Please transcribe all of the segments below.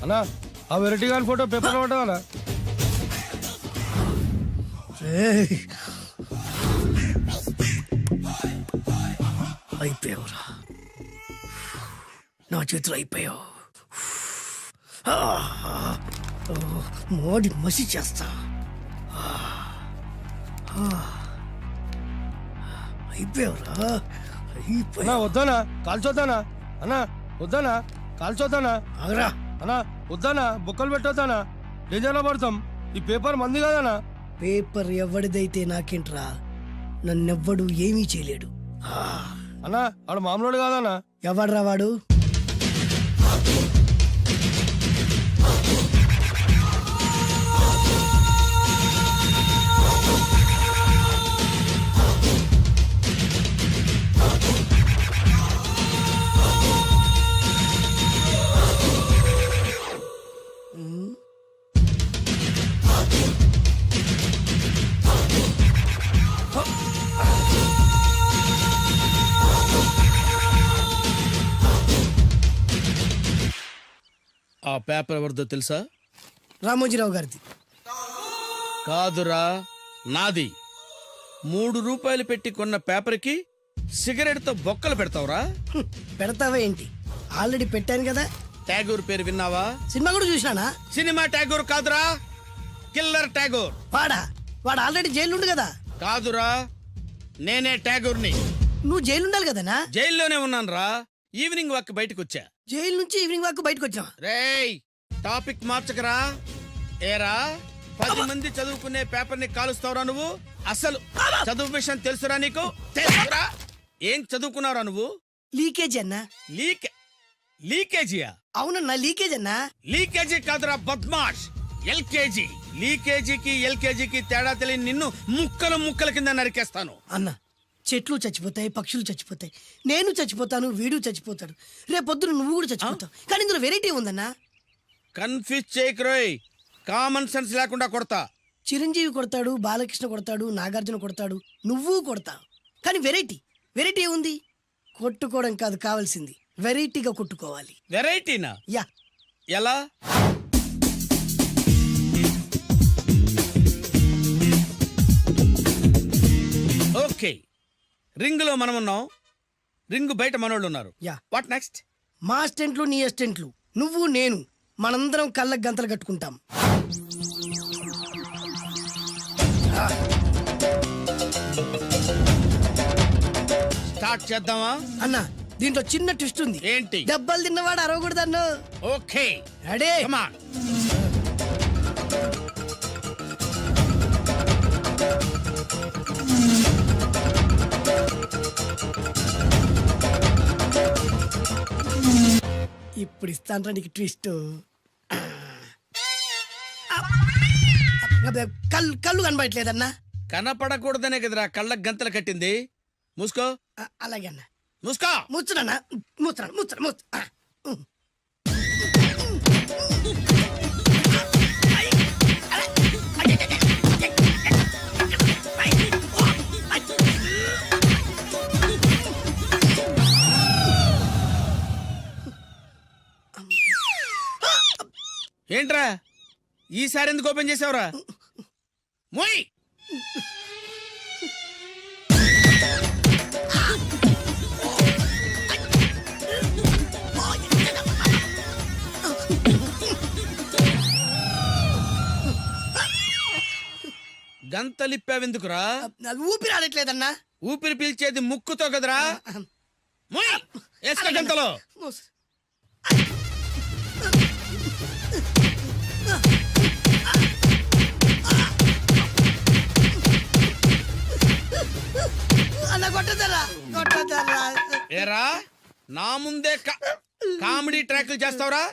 అన్నా ఆ వెరైటీ గారి ఫోటో పేపర్ పట్టా అయిపోయావురా, నా చేతులు అయిపోయావు. మోడి మసి చేస్తా. అయిపోయావురా, అన్నా వద్దానా కాల్చొద్దానా, అన్నా వద్దానా కాల్చొద్దానా, ఆగరా. అన్నా వద్దానా బొక్కలు పెట్టొద్దానా, డేంజర్లో పడతాం. ఈ పేపర్ మంది కాదనా. పేపర్ ఎవడిదైతే నాకేంట్రా, నన్నెవ్వడు ఏమీ చేయలేడు. అన్నా ఆడు మామూలు కాదనా. ఎవడ్రా వాడు? ఆ పేపర్ ఎవరిదో తెలుసా? రామోజీరావు గారిది. కాదురా, నాది. 3 రూపాయలు పెట్టి కొన్న పేపర్కి సిగరెట్తో బొక్కలు పెడతావురా? పెడతావా ఏంటి? ఆల్రెడీ పెట్టాను కదా. ట్యాగూర్ పేరు విన్నావా? సినిమా కూడా చూసినానా? సినిమా ట్యాగూర్ కాదురా, కిల్లర్ ట్యాగూర్. వాడు ఆల్రెడీ జైలు ఉండు కదా. కాదురా, నేనే ట్యాగూర్ని. నువ్వు జైలు ఉండాలి కదనా? జైల్లోనే ఉన్నాను రా. ఈవినింగ్ వాక్ బయటకు వచ్చా. జైలు నుంచి ఈవినింగ్ వాక్ బయటకు వచ్చా. రేయ్, టాపిక్ మార్చకరా. ఏరా, 10 మంది చదువుకునే పేపర్ ని కాలుస్తావురా నువ్వు? అసలు చదువు విషయం తెలుసురా నీకు? తెలుసురా? ఏం చదువుకున్నావురా నువ్వు? లీకేజీ అన్నా. లీకేజీయా? అవునన్నా, లీకేజ్ అన్నా. లీకేజీ కాదురా బద్మాష్, ఎల్కేజీ. లీకేజీకి ఎల్కేజీకి తేడా తెలియని నిన్ను ముక్కలు ముక్కల కింద నరికేస్తాను. అన్నా, చెట్లు చచ్చిపోతాయి, పక్షులు చచ్చిపోతాయి, నేను చచ్చిపోతాను, వీడు చచ్చిపోతాడు, రేపొద్దున నువ్వు కూడా చచ్చిపోతావు. కానీ ఇందులో వెరైటీ ఉందన్నా. కన్ఫ్యూజ్ చేయకురోయ్, కామన్ సెన్స్ లేకుండా కొడతా. చిరంజీవి కొడతాడు, బాలకృష్ణ కొడతాడు, నాగార్జున కొడతాడు, నువ్వు కొడతావు. కానీ వెరైటీ ఉంది. కొట్టుకోవడం కాదు కావాల్సింది, వెరైటీగా కొట్టుకోవాలి. వెరైటీనా? యా. ఎలా? ఓకే, రింగ్ లో మనం ఉన్నాం, రింగ్ బయట మనోళ్ళు ఉన్నారు. యా. What next? మా అసిస్టెంట్లు, నీ అసిస్టెంట్లు, నువ్వు నేను, మనందరం కళ్ళకు గంతలు కట్టుకుంటాం. స్టార్ట్ చేద్దామా? అన్నా, దీంట్లో చిన్న ట్విస్ట్ ఉంది. ఏంటి? దెబ్బలు తిన్నవాడు అరవకూడదన్ను. Okay, ready? Come on. ఇప్పుడు ఇస్తాను నీకు ట్విస్ట్. కళ్ళు కనబడట్లేదన్నా. కనపడకూడదనే కదరా కళ్ళకు గంతలు కట్టింది. మూసుకో. అలాగే అన్న. మూసుకో. ముచ్చునన్నా, ముచ్చు. ఏంట్రా ఈసారి ఎందుకు ఓపెన్ చేసావురా? మోయ్. గంతలిప్పావెందుకురా? ఊపిరి ఆడట్లేదన్నా. ఊపిరి పీల్చేది ముక్కుతో కదరా. మోయ్, వేసుకో గంతలో. ఏరా, నా ముందే కామెడీ ట్రాక్లు చేస్తావురా?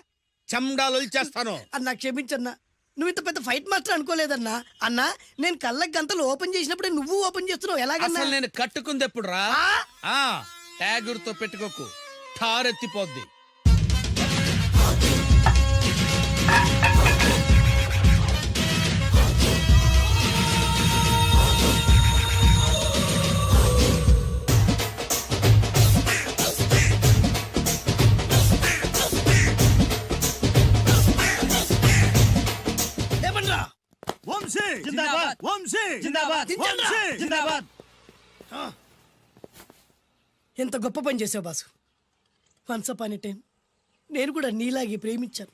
చెమ్డాలు చేస్తాను. అన్నా క్షమించన్నా, నువ్వు ఇంత పెద్ద ఫైట్ మాస్టర్ అనుకోలేదన్నా. అన్నా, నేను కళ్ళకి గంతలు ఓపెన్ చేసినప్పుడే నువ్వు ఓపెన్ చేస్తున్నావు. ఎలాగన్నా? అసలు నేను కట్టుకుంది ఎప్పుడు రా? ట్యాగుర్తో పెట్టుకోకు, ఠారెత్తిపోద్ది. జిందాబాద్ వంశీ జిందాబాద్ వంశీ జిందాబాద్. ఎంత గొప్ప పని చేసావు boss. Once upon a time నేను కూడా నీలాగే ప్రేమించాను.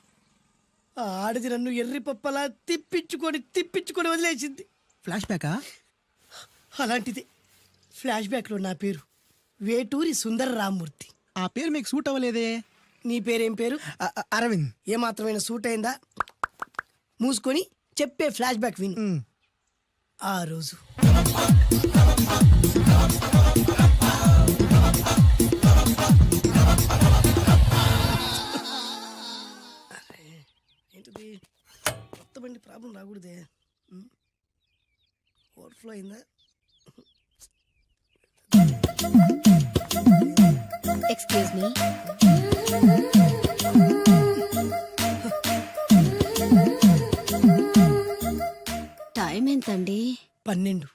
ఆ ఆడది నన్ను ఎర్రి పప్పలా తిప్పించుకొని వదిలేసింది. ఫ్లాష్ బ్యాకా? అలాంటిదే ఫ్లాష్ బ్యాక్లో నా పేరు వేటూరి సుందర రామ్మూర్తి. ఆ పేరు మీకు సూట్ అవ్వలేదే. నీ పేరేం పేరు? అరవింద్. ఏమాత్రమైన సూట్ అయిందా? మూసుకొని చెప్పే ఫ్లాష్ బ్యాక్ విను. ఆ రోజు ఏంటిది? కొత్త బండి ప్రాబ్లం రాకూడదే. ఓవర్ఫ్లో అయిందా? Excuse me. టైం ఎంతండి? 12.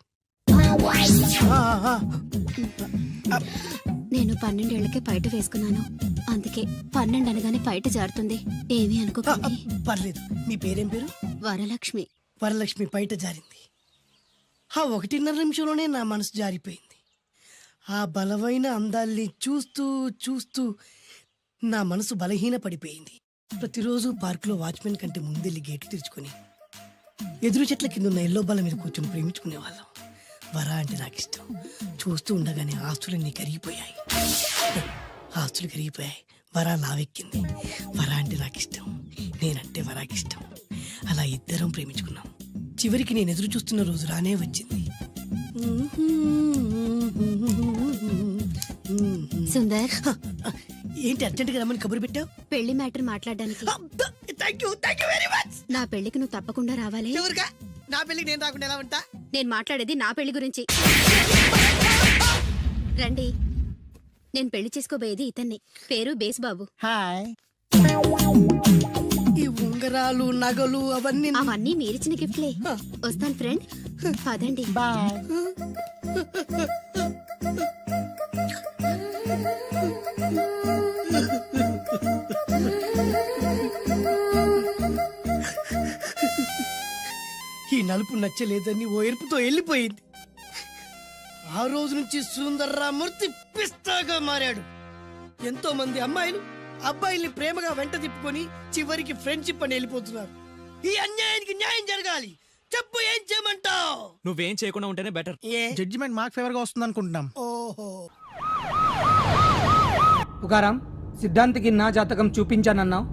నేను 12 ఏళ్లకే పైట వేసుకున్నాను. అందుకే 12 అనగానే పైట జారుతుంది. ఏమీ అనుకోకండి. పర్లేదు. మీ పేరేం పేరు? వరలక్ష్మి. వరలక్ష్మి పైట జారింది. ఆ 1.5 నిమిషంలోనే నా మనసు జారిపోయింది. ఆ బలమైన అందాల్ని చూస్తూ చూస్తూ నా మనసు బలహీన పడిపోయింది. ప్రతిరోజు పార్కులో వాచ్మెన్ కంటే ముందెళ్ళి గేట్లు తెరుచుకొని ఎదురు చెట్ల కింద ఉన్న ఎల్లో బల్ల మీద కూర్చొని ప్రేమించుకునేవాళ్ళం. వరా అంటే నాకు ఇష్టం. చూస్తూ ఉండగానే ఆస్తులన్నీ కరిగిపోయాయి. వరా లావెక్కింది. వరా అంటే నాకు ఇష్టం, నేనంటే వరాకి ఇష్టం. అలా ఇద్దరం ప్రేమించుకున్నాం. చివరికి నేను ఎదురు చూస్తున్న రోజు రానే వచ్చింది. సుందర్, ఏంటి అర్జెంట్గా రమ్మని కబురు పెట్టావు? పెళ్లి మ్యాటర్ మాట్లాడడానికి. Thank you very much. నా పెళ్లికి నువ్వు తప్పకుండా రావాలి. ఎవరుగా? నా పెళ్లికి నేను రాకుండా ఎలా ఉంటా? నేను మాట్లాడేది నా పెళ్లి గురించి. రండి. నేను పెళ్లి చేసుకోబోయేది ఇతన్ని. పేరు బేస్బాబు. హాయ్. ఈ ఉంగరాలు నగలు అవన్నీ అవన్నీ మీరిచ్చిన గిఫ్ట్లే. వస్తాను ఫ్రెండ్. పదండి. బాయ్. ఈ నలుపు నచ్చలేదని ఓ ఎరుపుతో వెళ్ళిపోయింది. ఆ రోజు నుంచి సుందర్రామూర్తి పిస్తాగా మారాడు. ఎంతో మంది అమ్మాయిలు అబ్బాయిల్ని ప్రేమగా వెంట తిప్పుకొని చివరికి ఫ్రెండ్షిప్ అని వెళ్ళిపోతున్నారు. ఈ అన్యాయానికి న్యాయం జరగాలి. చెప్పు, ఏం చేయమంటావు? నువ్వేం చేయకుండా ఉంటేనే బెటర్. ఏ? జడ్జిమెంట్ మాకు ఫేవర్ గా వస్తుంది అనుకుంటున్నాం. ఓహో. తుకారాం, సిద్ధాంతికి నా జాతకం చూపించానన్నావు,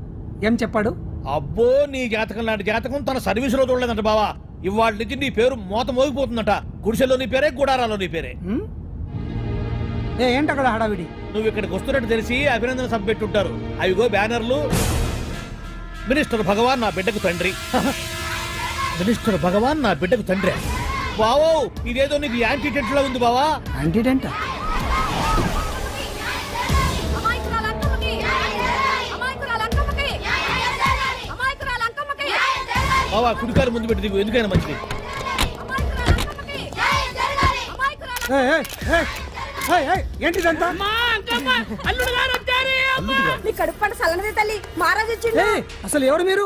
ఏం చెప్పాడు? అబ్బో, నీ జాతకం లాంటి జాతకం తన సర్వీసులో చూడలేదంట బావా. ఇవాళ నుంచి నీ పేరు మోత మోగిపోతుందట. గుడిసెలో నీ పేరే, గుడారాలో నీ పేరే. ఏంటి అక్కడ హడావిడి? నువ్వు ఇక్కడికి వస్తున్నట్టు తెలిసి అభినందన సభ పెట్టుంటారు. అవిగో బ్యానర్లు. మినిస్టర్ భగవాన్ నా బిడ్డకు తండ్రి. మినిస్టర్ భగవాన్ నా బిడ్డకు తండ్రి. బావో, ఇదేదో నీకు యాంటీటెంట్ లా ఉంది బావా. యాంటీడెంట్? బావా, కుడికారు ముందు పెట్టి దిగు, ఎందుకైనా మంచిది. ఏంటిదంతా? అసలు ఎవరు మీరు?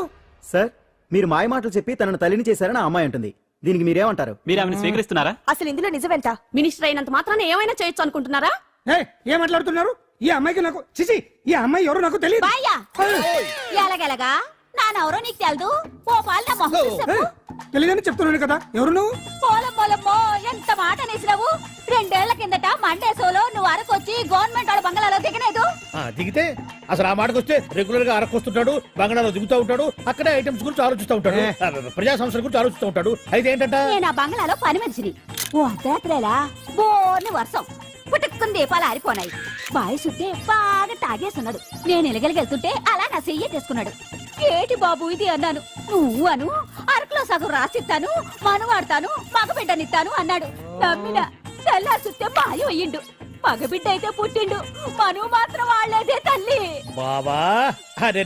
సార్, మీరు మాయ మాటలు చెప్పి తనను తల్లిని చేశారని ఆ అమ్మాయి అంటుంది. దీనికి మీరేమంటారు? మీరు ఆమెను స్వీకరిస్తున్నారా? అసలు ఇందులో నిజమేంట? మినిస్టర్ అయినంత మాత్రాన ఏమైనా చేయొచ్చు అనుకుంటున్నారా? ఏం మాట్లాడుతున్నారు? ఈ అమ్మాయికి నాకు చిచి, ఈ అమ్మాయి ఎవరు నాకు తెలియదు. ఎలాగెలగా నానెవరో నీకు తెలదు. ఓ పాల మొహం చెప్పు. తెలియదని చెప్తున్నాను కదా. ఎవరు నువ్వు? పోలమ్మో, ఎంత మాట అనేసినావు. 2 ఏళ్ల కిందట మండే సోలో నువ్వు అరకొచ్చి గవర్నమెంట్ వాళ్ళ బంగ్లాలో దిగలేదు. దిగితే అసలు ఆ మాటకు వస్తే రెగ్యులర్ గా అరకొస్తుంటాడు, బంగాళాలో దిగుతూ ఉంటాడు, అక్కడే ఐటమ్స్ గురించి ఆలోచిస్తూ ఉంటాడు, ప్రజా సంస్థల గురించి ఆలోచిస్తూ ఉంటాడు. అయితే ఏంటంట, నేను ఆ బంగ్లాలో పని మనిషిని. ఓ అర్ధరాత్రేలా బోర్ని వర్షం పుట్టుకుని దీపాలు ఆరిపోనాయి. బాయి చుట్టే బాగా తాగేస్తున్నాడు. నేను ఎలగలిగెళ్తుంటే అలా నా చెయ్యి తీసుకున్నాడు. ఏటి బాబు ఇది అన్నాను. నువ్వు అను, అరకులో సగం రాసిస్తాను, మనువాడతాను, మగబిడ్డనిస్తాను అన్నాడు. నమ్మిన తెల్లారి చుట్టే బాయి అయ్యిండు. మగబిడ్డ అయితే పుట్టిండు, మనువు మాత్రం వాళ్లేదే తల్లి. బాబా అరే,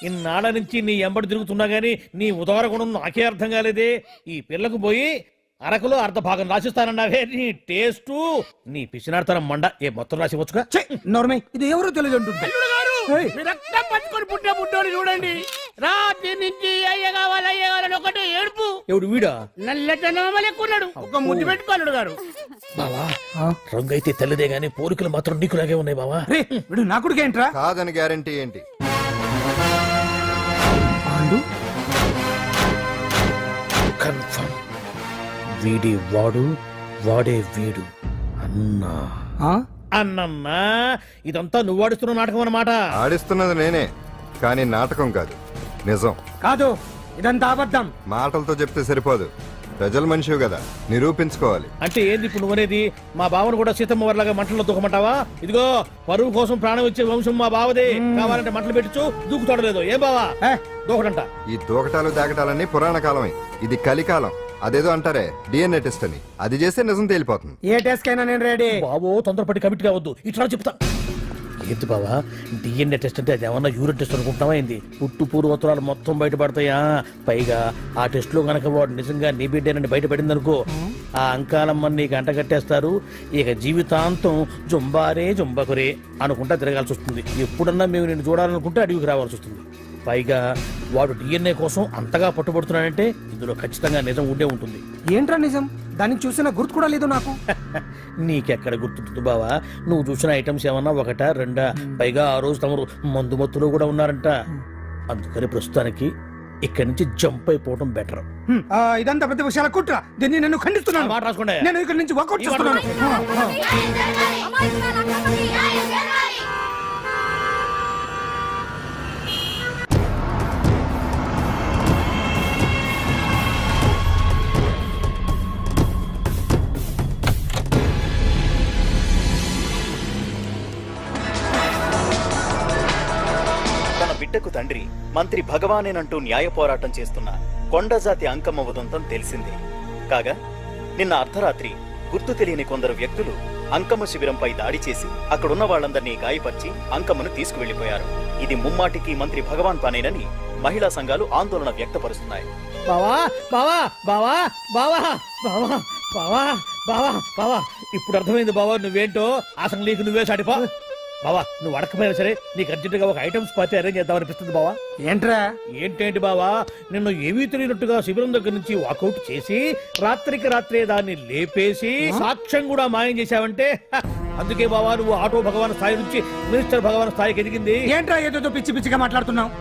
ఇన్నాళ్ళ నుంచి నీ ఎంబడి తిరుగుతున్నా గానీ నీ ఉదార గుణం నాకే అర్థం కాలేదే. ఈ పిల్లకు పోయి అరకులో అర్ధ భాగం రాసిస్తానన్నావే. నీ టేస్టు, నీ పిచ్చినాడతనం మండ. ఏ మొత్తం రాసి వచ్చుగా. నోర్మై, ఇది ఎవరో తెలియదు అంటుంది. రక్తం పట్టుకొని పుట్టే పుట్టోని చూడండి. రాత్రి నుంచి అయ్య కావాలని ఒకటి ఏడుపు. ఎవడు వీడా? నల్లెక్కున్నాడు. ఒక ముద్దు పెట్టుకోలేడు గారు. బావా రంగు అయితే తెల్లదే గానీ పోలికలు మాత్రం నీకులాగే ఉన్నాయి బావా. రే వీడు నా కొడుకు ఏంట్రా? కాదని గ్యారంటీ ఏంటి? పాండు కన్ఫర్మ్ వీడి వాడు వాడే వీడు అన్నా. ఆ? అన్నమ్మా ఇదంతా నువ్వు ఆడుతున్న నాటకం అన్నమాట. ఆడిస్తున్నది నేనే, కానీ నాటకం కాదు, నిజం. కాదు ఇదంతా అబద్ధం. మాటలతో చెప్తే సరిపోదు, ప్రజల మనిషివి కదా, నిరూపించుకోవాలి. అంటే ఏంది ఇప్పుడు నువ్వనేది? మా బావను కూడా సీతమ్మ వారిలాగా మంటల్లో దూకమంటావా? ఇదిగో పరువు కోసం ప్రాణం ఇచ్చే వంశం మా బావదే. కావాలంటే మంటలు పెట్టచ్చు, దూకుతాడలేదు. ఏం బావా దూకడంట? ఈ దూకటాలు దాకటాలన్నీ పురాణ కాలమే, ఇది కలికాలం. అదేదో అంటారే డిఎన్ఏ టెస్ట్ అని, అది చేస్తే నిజం తేలిపోతుంది. ఏ టెస్ట్ కైనా నేను రెడీ. బాబో తొందరపడి కమిట్ కావద్దు, ఇట్లా చెప్తా. ఏంటి బావా డిఎన్ఏ టెస్ట్ అంటే అది ఏమన్నా యూరిన్ టెస్ట్ అనుకుంటున్నావా ఏంది? పుట్టు పూర్వోత్తరాలు మొత్తం బయటపడతాయా? పైగా ఆ టెస్ట్ లో గనక వాడు నిజంగా నీ బిడ్డేనని బయటపడింది అనుకో, ఆ అంకాలమ్మని నీకు అంట కట్టేస్తారు. ఇక జీవితాంతం జుంబారే జుంబకురే అనుకుంటా తిరగాల్సి వస్తుంది. ఎప్పుడన్నా మేము నేను చూడాలనుకుంటే అడవికి రావాల్సి వస్తుంది. పైగా వాడు డిఎన్ఏ కోసం అంతగా పట్టుబడుతున్నాడంటే ఇందులో ఖచ్చితంగా నిజం ఉండే ఉంటుంది. ఏంట్రా నిజం? దాన్ని చూసిన గుర్తు కూడా లేదు నాకు. నీకెక్కడ గుర్తుంటుంది బావా? నువ్వు చూసిన ఐటమ్స్ ఏమన్నా ఒకటా రెండా? పైగా ఆ రోజు తమరు మందు మత్తులో కూడా ఉన్నారంట. అందుకని ప్రస్తుతానికి ఇక్కడి నుంచి జంప్ అయిపోవడం బెటర్. ఇదంతా పెద్ద విషయాల కుట్ర. దీన్ని నేను ఖండిస్తున్నాను. మాట రాసుకోండి. నేను ఇక్కడి నుంచి వర్కౌట్ చేస్తున్నాను. తన బిడ్డకు తండ్రి మంత్రి భగవానేనంటూ న్యాయ పోరాటం చేస్తున్న కొండజాతి అంకమ్మ ఉదంతం తెలిసిందే. కాగా నిన్న అర్ధరాత్రి గుర్తు తెలియని కొందరు వ్యక్తులు అంకమ్మ శిబిరంపై దాడి చేసి అక్కడున్న వాళ్ళందరినీ గాయపరిచి అంకమ్మను తీసుకువెళ్లిపోయారు. ఇది ముమ్మాటికి మంత్రి భగవాన్ పనేనని మహిళా సంఘాలు ఆందోళన వ్యక్తపరుస్తున్నాయి. బావా బావా బావా బావా బావా బావా బావా బావా ఇప్పుడు అర్థమైంది బావా నువ్వేంటో. అసలు నీకు నువ్వే సాటిపా. బావా నువ్వు అడకపోయినా సరే నీకు అర్జెంటుగా ఒక ఐటమ్స్ పార్టీ అరేంజ్ చేద్దాం అనిపిస్తుంది బావా. ఏంట్రా? ఏంటేంటి బావా, నిన్ను ఏమీ తెలియనట్టుగా శిబిరం దగ్గర నుంచి వాకౌట్ చేసి రాత్రికి రాత్రే దాన్ని లేపేసి సాక్ష్యం కూడా మాయం చేశావంటే అందుకే బావా నువ్వు ఆటో భగవాన్ స్థాయి నుంచి మినిస్టర్ భగవాన్ స్థాయికి ఎదిగింది. ఏంట్రా ఏదో పిచ్చి పిచ్చిగా మాట్లాడుతున్నావు?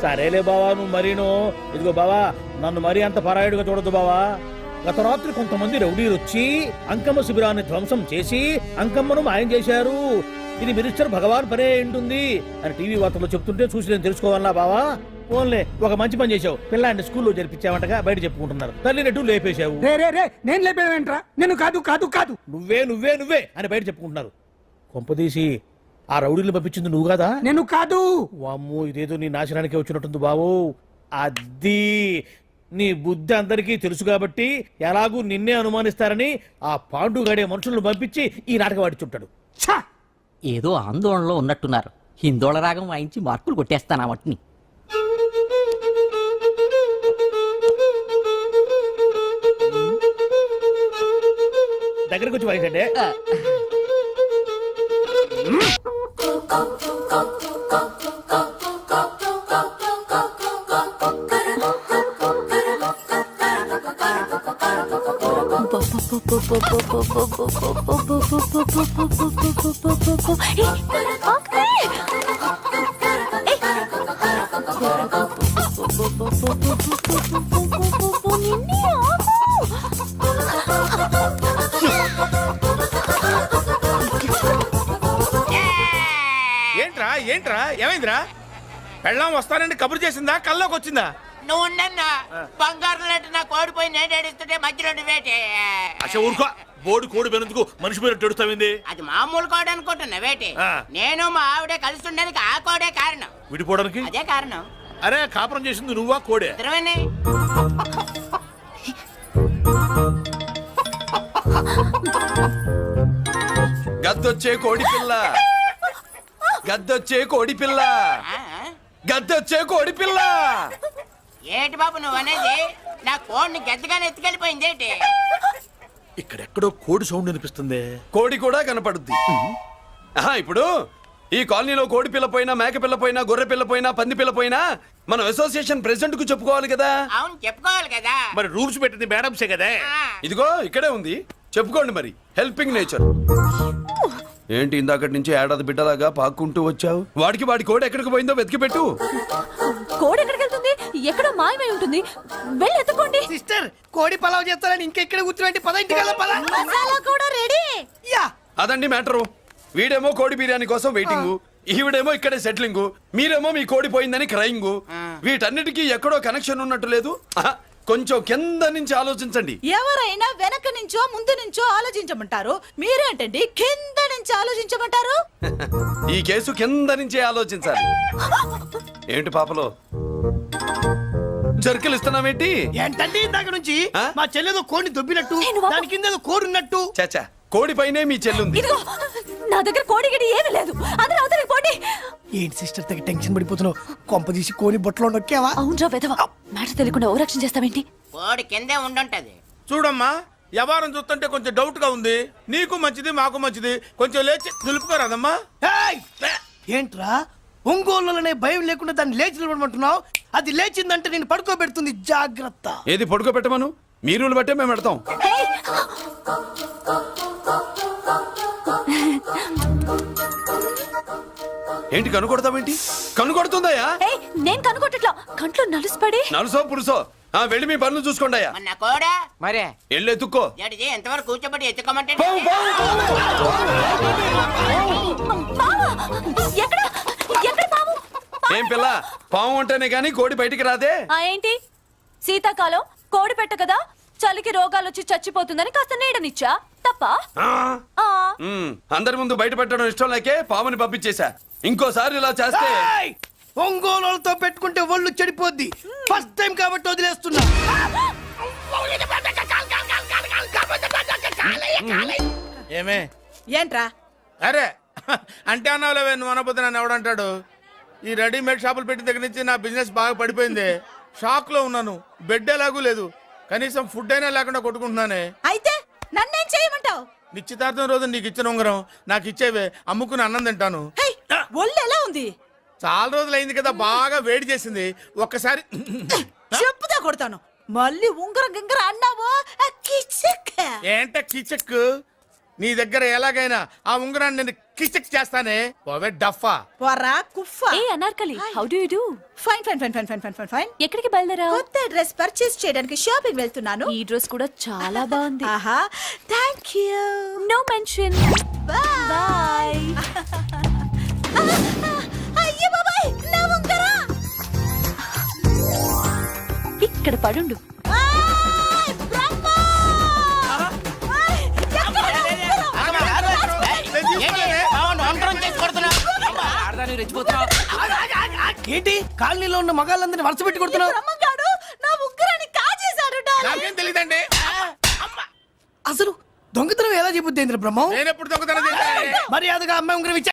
సరేలే బావా నువ్వు మరీను. ఇదిగో బావా నన్ను మరీ అంత పరాయుడుగా చూడద్దు బావా. గత రాత్రి కొంతమంది రౌడీలు వచ్చి అంకమ్మ శిబిరాన్ని ధ్వంసం చేసి అంకమ్మను మాయం చేశారు. ఇది మినిస్టర్ భగవాన్ పనే ఉంటుంది అని టీవీ వార్తల్లో చెప్తుంటే చూసి నేను తెలుసుకోవాలా బావా? ఓన్లే ఒక మంచి పని చేశావు, పిల్లాన్ని స్కూల్లో జరిపించావంటగా బయట చెప్పుకుంటున్నారు. తల్లి నెట్టు లేపేశావు. నేను లేపేవేంట్రా? నేను కాదు కాదు కాదు నువ్వే నువ్వే నువ్వే అని బయట చెప్పుకుంటున్నారు. కొంపదీసి ఆ రౌడీలు పంపించింది నువ్వు కాదా? నేను కాదు. వామ్మో ఇదేదో నీ నాశనానికి వచ్చినట్టుంది బావు. అది నీ బుద్ధి అందరికీ తెలుసు కాబట్టి ఎలాగూ నిన్నే అనుమానిస్తారని ఆ పాండుగాడే మనుషులను పంపించి ఈ నాటకం ఆడిచుంటాడు. ఏదో ఆందోళనలో ఉన్నట్టున్నారు. హిందోళ రాగం వాయించి మార్కులు కొట్టేస్తాను వాటిని. దగ్గరకు వచ్చి వాయించండి. ఏంట్రా ఏంట్రా ఏమైందిరా? పెళ్ళాం వస్తానండి కబురు చేసిందా, కల్లోకి వచ్చిందా? నువ్వు బంగారం లాంటి నాకు ఓడిపోయి నేను ఏడుస్తుంటే మధ్యలో నువ్వేటే. అసలు ఊరుకో, బోర్డు కోడి పెనందుకు మనిషి మీద తెడుస్తావింది. అది మామూలు కోడి అనుకుంటున్నా వేటి. నేను మా ఆవిడే కలిసి ఉండడానికి ఆ కోడే కారణం. విడిపోవడానికి అదే కారణం. అరే కాపురం చేసింది నువ్వా కోడే? ఇద్దరమేనే. గద్దొచ్చే కోడి పిల్ల, గద్దొచ్చే కోడి పిల్ల, గద్దొచ్చే కోడి పిల్ల. ఏటి బాబు నువ్వు అనేది? నా కోడిని గద్దగానే ఎత్తుకెళ్ళిపోయింది ఏంటి? ఇక్కడెక్కడో కోడి సౌండ్ అనిపిస్తుంది. కోడి కూడా కనపడుద్ది. ఇప్పుడు ఈ కాలనీలో కోడి పిల్ల పోయినా మేక పిల్ల పోయినా గొర్రె పిల్ల పోయినా పంది పిల్ల పోయినా మనం అసోసియేషన్ ప్రెసిడెంట్ కు చెప్పుకోవాలి కదా. అవును చెప్పుకోవాలి కదా. మరి రూల్స్ పెట్టింది మేడమ్సే కదా. ఇదిగో ఇక్కడే ఉంది, చెప్పుకోండి మరి. Helping nature. ఏంటి ఇందాకటి నుంచి ఏడాది బిడ్డలాగా పాక్కుంటూ వచ్చావు? వాడి కోడి ఎక్కడికి పోయిందో వెతికి పెట్టు. కోడి ఎక్కడికి వెళ్తుంది? ఎక్కడో మాయమై ఉంటుంది. వెళ్ళి ఎత్తుకోండి. సిస్టర్ కోడి పలావ్ చేస్తారని ఇంకెక్కడ కూర్చోండి. పద ఇంటికి వెళ్దాం, పద. మసాలా కూడా రెడీ. యా అదండి మ్యాటరు. వీడేమో కోడి బిర్యానీ కోసం వెయిటింగ్, ఈవిడేమో ఇక్కడే సెటిలింగ్, మీరేమో మీ కోడి పోయిందని క్రయింగ్. వీటన్నిటికీ ఎక్కడో కనెక్షన్ ఉన్నట్టు లేదు. కొంచెం కింద నుంచి ఆలోచించండి. ఎవరైనా వెనక నుంచో ముందు నుంచో ఆలోచించమంటారు, మీరేంటండి కింద నుంచి ఆలోచించమంటారు? ఈ కేసు కింద నుంచే ఆలోచించాలి. ఏంటి పాపలో జర్కలు ఇస్తున్నావేంటి? ఏంటండి ఇందాక నుంచి ఆ? మా చెల్లెదో కోడిని దొబ్బినట్టు, దాని కింద ఏదో కోడి ఉన్నట్టు. చాచా, కోడి పైనే మీ చెల్లుంది. ఇదిగో నా దగ్గర కోడి గిడి ఏమీ లేదు. అందరూ అవతలికి పోండి. ఏంటి సిస్టర్ తెగ టెన్షన్ పడిపోతున్నావు? కొంప తీసి కోడి బొట్టలో నొక్కావా? అవునరా వెధవ, మాట తెలియకుండా ఓ రక్షణ చేస్తావేంటి? కోడి కిందే ఉండుంటది. చూడమ్మా, వ్యవహారం చూస్తుంటే కొంచెం డౌట్ గా ఉంది. నీకు మంచిది మాకు మంచిది, కొంచెం లేచి నిలుపుకోరాదమ్మా. ఏయ్! ఏంట్రా ఒంగోలులోనే భయం లేకుండా దాన్ని లేచి నిలబడమంటున్నావు? అది లేచిందంటే నేను పడుకోబెడుతుంది, జాగ్రత్త. ఏది పడుకోబెట్టమను, మీ రూల్ బట్టే మేము పెడతాం. ఏంటి కనుకొడతావేంటి? కనుకొడుతుందయ్యా? ఏయ్, నేను కనుగొట్టట్లా, కంట్లో నలుసుపడి. నలుసో పురుసో వెళ్ళి మీ పనులు చూసుకోండి అయ్యా. మన కోడా మరే వెళ్ళి ఎత్తుక్కో. జడిజీ ఎంతవరకు కూర్చోబెట్టి ఎత్తుకోమంటే ఎక్కడ ఎక్కడ పాము? ఏం పిల్ల, పాము అంటేనే గాని కోడి బయటికి రాదే? ఏంటి శీతాకాలం కోడి పెట్ట కదా, చలికి రోగాలు వచ్చి చచ్చిపోతుందని కాస్త నీడనిచ్చా, తప్ప? అందరి ముందు బయట పెట్టడం ఇష్టం లేకే పాముని పంపించేశా. ఇంకోసారి ఇలా చేస్తే ఒంగోలుతో పెట్టుకుంటే ఒళ్ళు చెడిపోద్ది. ఫస్ట్ టైం కాబట్టి వదిలేస్తున్నా. ఏమే ఏంట్రా? అరే అంటే అన్నావులేవే, నువ్వు అనబోతే నన్ను ఎవడంటాడు? ఈ రెడీమేడ్ షాపులు పెట్టిన దగ్గర నుంచి నా బిజినెస్ బాగా పడిపోయింది. షాక్ లో ఉన్నాను, బెడ్ ఎలాగూ లేదు, కనీసం ఫుడ్ అయినా లేకుండా కొట్టుకుంటున్నానే. అయితే నన్నేం చేయమంటావు? నిశ్చితార్థం రోజు నీకు ఇచ్చిన ఉంగరం నాకు ఇచ్చేవే, అమ్ముకుని అన్నం తింటాను. ఒళ్ళు ఎలా ఉంది? చాలా రోజులు అయింది కదా, బాగా వేడి చేసింది. ఒక్కసారి చెప్పుదా కొడతాను. మళ్ళీ ఉంగరం గింగర అన్నావో ఏంట కిచక్? నీ దగ్గర ఎలాగైనా ఆ ఉంగరాన్ని నేను కిచక్ చేస్తానే. పోవే డఫా. పోరా కుఫా. ఏ Anarkali, how do you do? Fine fine fine fine fine fine fine fine. ఎక్కడికి బయలుదేరావు? కొత్త డ్రెస్ పర్చేస్ చేయడానికి షాపింగ్ వెళ్తున్నాను. ఈ డ్రెస్ కూడా చాలా బాగుంది. ఆహా, థాంక్యూ. No mention. బై. అయ్యో బాబాయ్, నా ఉంగరం ఇక్కడ పడుండు. ఏంటి కాలనీలో ఉన్న మగాళ్ళందరినీ వరుస పెట్టి కొడుతున్నావు? నా ఉంగరాన్ని కాజేశాడు. నాకేం తెలియదండి. అసలు దొంగతనం ఎలా చెబుద్ది బ్రహ్మం? నేను ఎప్పుడు దొంగతనం చేశాను? మర్యాదగా అమ్మాయి ఉంగరం ఇచ్చా.